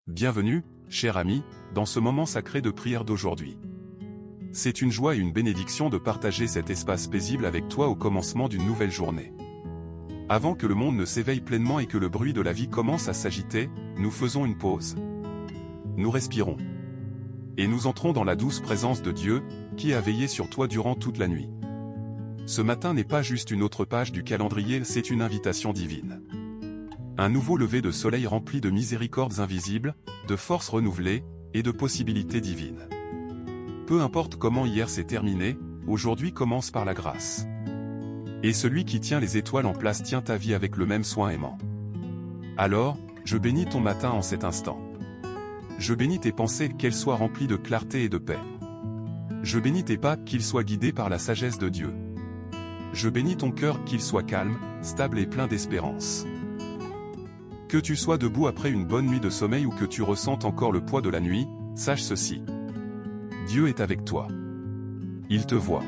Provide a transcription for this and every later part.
Bienvenue, cher ami, dans ce moment sacré de prière d'aujourd'hui. C'est une joie et une bénédiction de partager cet espace paisible avec toi au commencement d'une nouvelle journée. Avant que le monde ne s'éveille pleinement et que le bruit de la vie commence à s'agiter, nous faisons une pause. Nous respirons. Et nous entrons dans la douce présence de Dieu, qui a veillé sur toi durant toute la nuit. Ce matin n'est pas juste une autre page du calendrier, c'est une invitation divine. Un nouveau lever de soleil rempli de miséricordes invisibles, de forces renouvelées, et de possibilités divines. Peu importe comment hier s'est terminé, aujourd'hui commence par la grâce. Et celui qui tient les étoiles en place tient ta vie avec le même soin aimant. Alors, je bénis ton matin en cet instant. Je bénis tes pensées, qu'elles soient remplies de clarté et de paix. Je bénis tes pas, qu'ils soient guidés par la sagesse de Dieu. Je bénis ton cœur, qu'il soit calme, stable et plein d'espérance. Que tu sois debout après une bonne nuit de sommeil ou que tu ressentes encore le poids de la nuit, sache ceci. Dieu est avec toi. Il te voit.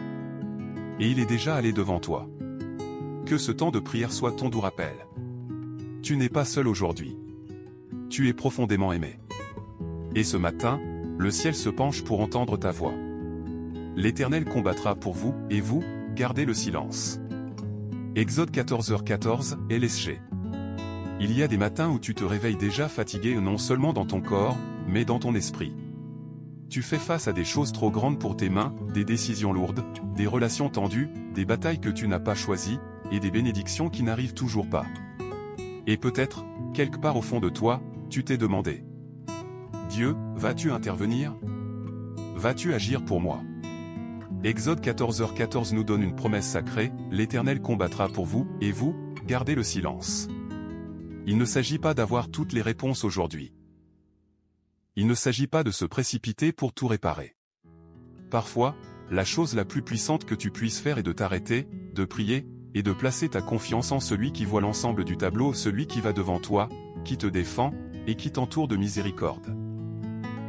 Et il est déjà allé devant toi. Que ce temps de prière soit ton doux rappel. Tu n'es pas seul aujourd'hui. Tu es profondément aimé. Et ce matin, le ciel se penche pour entendre ta voix. L'Éternel combattra pour vous, et vous, gardez le silence. Exode 14h14, LSG. Il y a des matins où tu te réveilles déjà fatigué non seulement dans ton corps, mais dans ton esprit. Tu fais face à des choses trop grandes pour tes mains, des décisions lourdes, des relations tendues, des batailles que tu n'as pas choisies, et des bénédictions qui n'arrivent toujours pas. Et peut-être, quelque part au fond de toi, tu t'es demandé. Dieu, vas-tu intervenir? Vas-tu agir pour moi? Exode 14h14 nous donne une promesse sacrée, l'Éternel combattra pour vous, et vous, gardez le silence. Il ne s'agit pas d'avoir toutes les réponses aujourd'hui. Il ne s'agit pas de se précipiter pour tout réparer. Parfois, la chose la plus puissante que tu puisses faire est de t'arrêter, de prier, et de placer ta confiance en celui qui voit l'ensemble du tableau, celui qui va devant toi, qui te défend, et qui t'entoure de miséricorde.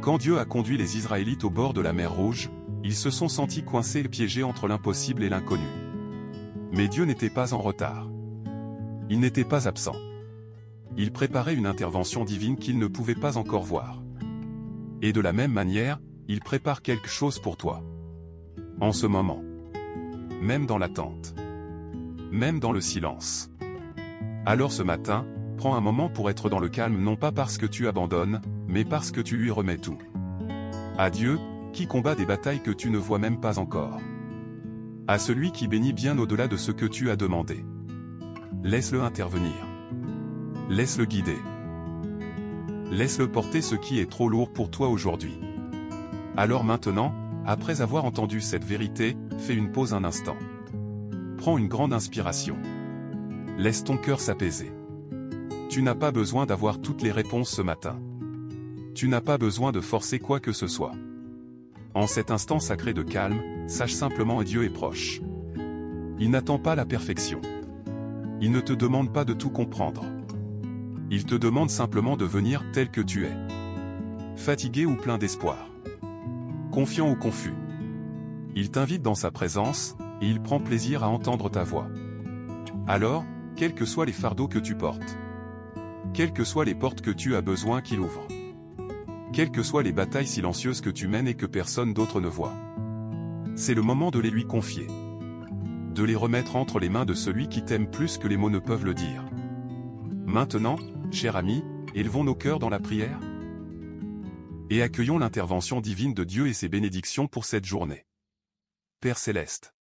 Quand Dieu a conduit les Israélites au bord de la mer Rouge, ils se sont sentis coincés et piégés entre l'impossible et l'inconnu. Mais Dieu n'était pas en retard. Il n'était pas absent. Il préparait une intervention divine qu'ils ne pouvaient pas encore voir. Et de la même manière, il prépare quelque chose pour toi. En ce moment. Même dans l'attente. Même dans le silence. Alors ce matin, prends un moment pour être dans le calme, non pas parce que tu abandonnes, mais parce que tu lui remets tout. À Dieu, qui combat des batailles que tu ne vois même pas encore. À celui qui bénit bien au-delà de ce que tu as demandé. Laisse-le intervenir. Laisse-le guider. Laisse-le porter ce qui est trop lourd pour toi aujourd'hui. Alors maintenant, après avoir entendu cette vérité, fais une pause un instant. Prends une grande inspiration. Laisse ton cœur s'apaiser. Tu n'as pas besoin d'avoir toutes les réponses ce matin. Tu n'as pas besoin de forcer quoi que ce soit. En cet instant sacré de calme, sache simplement que Dieu est proche. Il n'attend pas la perfection. Il ne te demande pas de tout comprendre. Il te demande simplement de venir tel que tu es. Fatigué ou plein d'espoir. Confiant ou confus. Il t'invite dans sa présence, et il prend plaisir à entendre ta voix. Alors, quels que soient les fardeaux que tu portes. Quelles que soient les portes que tu as besoin qu'il ouvre. Quelles que soient les batailles silencieuses que tu mènes et que personne d'autre ne voit. C'est le moment de les lui confier. De les remettre entre les mains de celui qui t'aime plus que les mots ne peuvent le dire. Maintenant, cher ami, élevons nos cœurs dans la prière. Et accueillons l'intervention divine de Dieu et ses bénédictions pour cette journée. Père Céleste.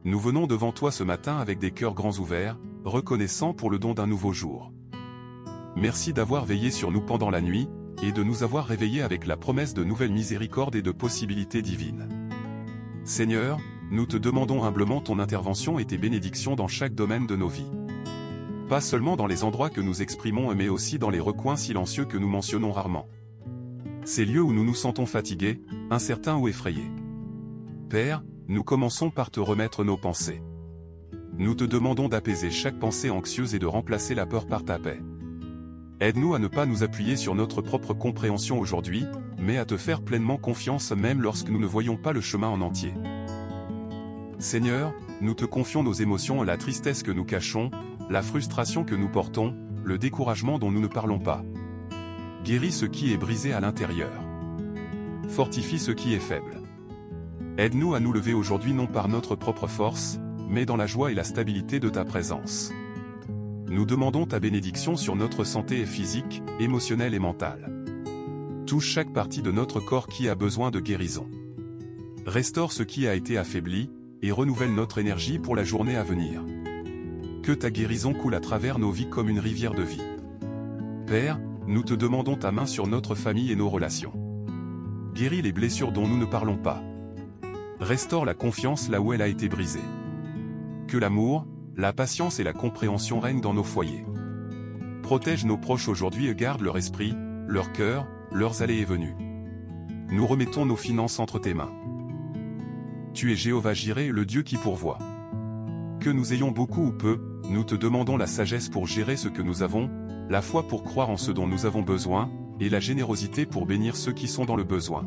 Nous venons devant toi ce matin avec des cœurs grands ouverts, reconnaissants pour le don d'un nouveau jour. Merci d'avoir veillé sur nous pendant la nuit, et de nous avoir réveillés avec la promesse de nouvelles miséricordes et de possibilités divines. Seigneur, nous te demandons humblement ton intervention et tes bénédictions dans chaque domaine de nos vies. Pas seulement dans les endroits que nous exprimons mais aussi dans les recoins silencieux que nous mentionnons rarement. Ces lieux où nous nous sentons fatigués, incertains ou effrayés. Père, nous commençons par te remettre nos pensées. Nous te demandons d'apaiser chaque pensée anxieuse et de remplacer la peur par ta paix. Aide-nous à ne pas nous appuyer sur notre propre compréhension aujourd'hui, mais à te faire pleinement confiance même lorsque nous ne voyons pas le chemin en entier. Seigneur, nous te confions nos émotions, la tristesse que nous cachons, la frustration que nous portons, le découragement dont nous ne parlons pas. Guéris ce qui est brisé à l'intérieur. Fortifie ce qui est faible. Aide-nous à nous lever aujourd'hui non par notre propre force, mais dans la joie et la stabilité de ta présence. Nous demandons ta bénédiction sur notre santé physique, émotionnelle et mentale. Touche chaque partie de notre corps qui a besoin de guérison. Restaure ce qui a été affaibli, et renouvelle notre énergie pour la journée à venir. Que ta guérison coule à travers nos vies comme une rivière de vie. Père, nous te demandons ta main sur notre famille et nos relations. Guéris les blessures dont nous ne parlons pas. Restaure la confiance là où elle a été brisée. Que l'amour, la patience et la compréhension règnent dans nos foyers. Protège nos proches aujourd'hui et garde leur esprit, leur cœur, leurs allées et venues. Nous remettons nos finances entre tes mains. Tu es Jéhovah Jireh, le Dieu qui pourvoit. Que nous ayons beaucoup ou peu, nous te demandons la sagesse pour gérer ce que nous avons, la foi pour croire en ce dont nous avons besoin, et la générosité pour bénir ceux qui sont dans le besoin.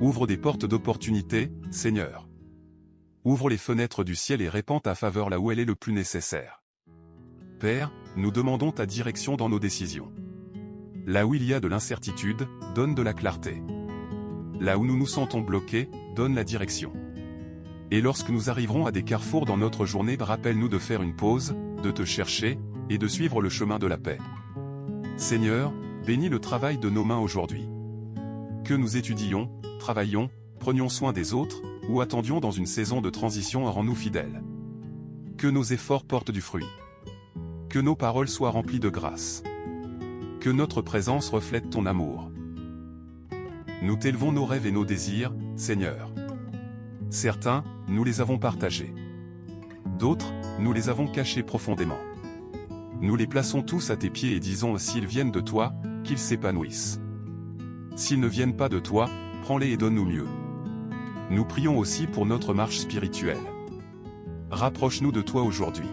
Ouvre des portes d'opportunité, Seigneur. Ouvre les fenêtres du ciel et répands ta faveur là où elle est le plus nécessaire. Père, nous demandons ta direction dans nos décisions. Là où il y a de l'incertitude, donne de la clarté. Là où nous nous sentons bloqués, donne la direction. Et lorsque nous arriverons à des carrefours dans notre journée, rappelle-nous de faire une pause, de te chercher, et de suivre le chemin de la paix. Seigneur, bénis le travail de nos mains aujourd'hui. Que nous étudions, travaillions, prenions soin des autres, ou attendions dans une saison de transition, rends-nous fidèles. Que nos efforts portent du fruit. Que nos paroles soient remplies de grâce. Que notre présence reflète ton amour. Nous t'élevons nos rêves et nos désirs, Seigneur. Certains, nous les avons partagés. D'autres, nous les avons cachés profondément. Nous les plaçons tous à tes pieds et disons, s'ils viennent de toi, qu'ils s'épanouissent. S'ils ne viennent pas de toi, prends-les et donne-nous mieux. Nous prions aussi pour notre marche spirituelle. Rapproche-nous de toi aujourd'hui.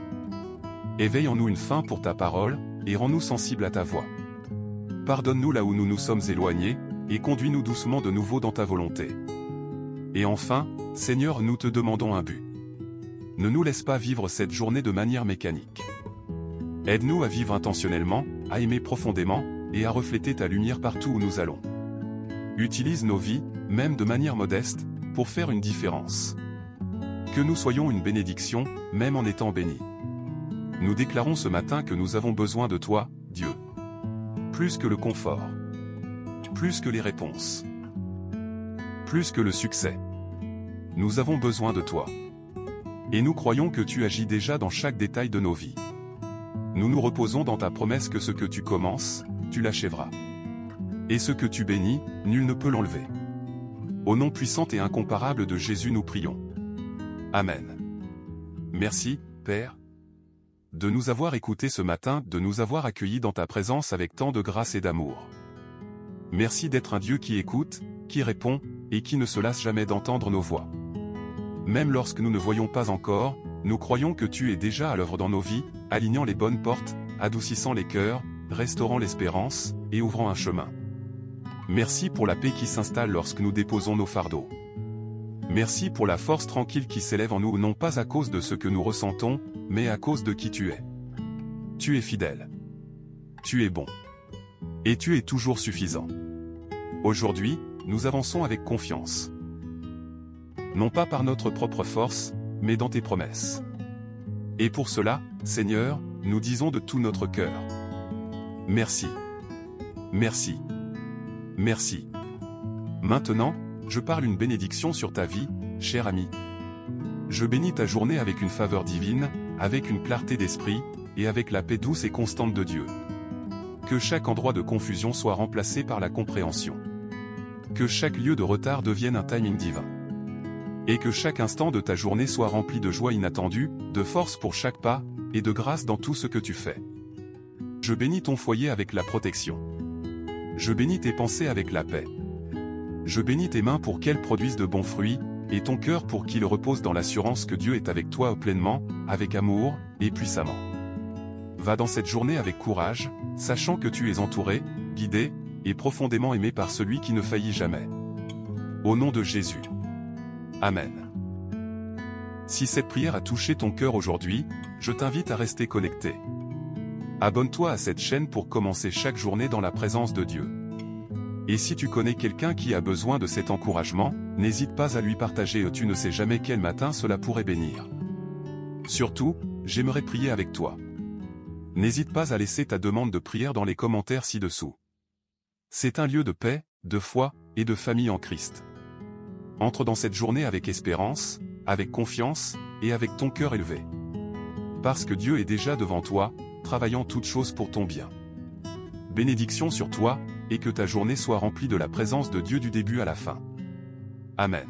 Éveille en nous une faim pour ta parole, et rends-nous sensibles à ta voix. Pardonne-nous là où nous nous sommes éloignés, et conduis-nous doucement de nouveau dans ta volonté. Et enfin, Seigneur, nous te demandons un but. Ne nous laisse pas vivre cette journée de manière mécanique. Aide-nous à vivre intentionnellement, à aimer profondément, et à refléter ta lumière partout où nous allons. Utilise nos vies, même de manière modeste, pour faire une différence. Que nous soyons une bénédiction, même en étant bénis. Nous déclarons ce matin que nous avons besoin de toi, Dieu. Plus que le confort. Plus que les réponses. Plus que le succès. Nous avons besoin de toi. Et nous croyons que tu agis déjà dans chaque détail de nos vies. Nous nous reposons dans ta promesse que ce que tu commences, tu l'achèveras. Et ce que tu bénis, nul ne peut l'enlever. Au nom puissant et incomparable de Jésus nous prions. Amen. Merci, Père, de nous avoir écoutés ce matin, de nous avoir accueillis dans ta présence avec tant de grâce et d'amour. Merci d'être un Dieu qui écoute, qui répond, et qui ne se lasse jamais d'entendre nos voix. Même lorsque nous ne voyons pas encore, nous croyons que tu es déjà à l'œuvre dans nos vies, alignant les bonnes portes, adoucissant les cœurs, restaurant l'espérance, et ouvrant un chemin. Merci pour la paix qui s'installe lorsque nous déposons nos fardeaux. Merci pour la force tranquille qui s'élève en nous, non pas à cause de ce que nous ressentons, mais à cause de qui tu es. Tu es fidèle. Tu es bon. Et tu es toujours suffisant. Aujourd'hui, nous avançons avec confiance. Non pas par notre propre force, mais dans tes promesses. Et pour cela, Seigneur, nous disons de tout notre cœur. Merci. Merci. Merci. Maintenant, je parle une bénédiction sur ta vie, cher ami. Je bénis ta journée avec une faveur divine, avec une clarté d'esprit, et avec la paix douce et constante de Dieu. Que chaque endroit de confusion soit remplacé par la compréhension. Que chaque lieu de retard devienne un timing divin. Et que chaque instant de ta journée soit rempli de joie inattendue, de force pour chaque pas, et de grâce dans tout ce que tu fais. Je bénis ton foyer avec la protection. Je bénis tes pensées avec la paix. Je bénis tes mains pour qu'elles produisent de bons fruits, et ton cœur pour qu'il repose dans l'assurance que Dieu est avec toi pleinement, avec amour, et puissamment. Va dans cette journée avec courage, sachant que tu es entouré, guidé, et profondément aimé par celui qui ne faillit jamais. Au nom de Jésus. Amen. Si cette prière a touché ton cœur aujourd'hui, je t'invite à rester connecté. Abonne-toi à cette chaîne pour commencer chaque journée dans la présence de Dieu. Et si tu connais quelqu'un qui a besoin de cet encouragement, n'hésite pas à lui partager, tu ne sais jamais quel matin cela pourrait bénir. Surtout, j'aimerais prier avec toi. N'hésite pas à laisser ta demande de prière dans les commentaires ci-dessous. C'est un lieu de paix, de foi, et de famille en Christ. Entre dans cette journée avec espérance, avec confiance, et avec ton cœur élevé. Parce que Dieu est déjà devant toi, travaillant toutes choses pour ton bien. Bénédiction sur toi, et que ta journée soit remplie de la présence de Dieu du début à la fin. Amen.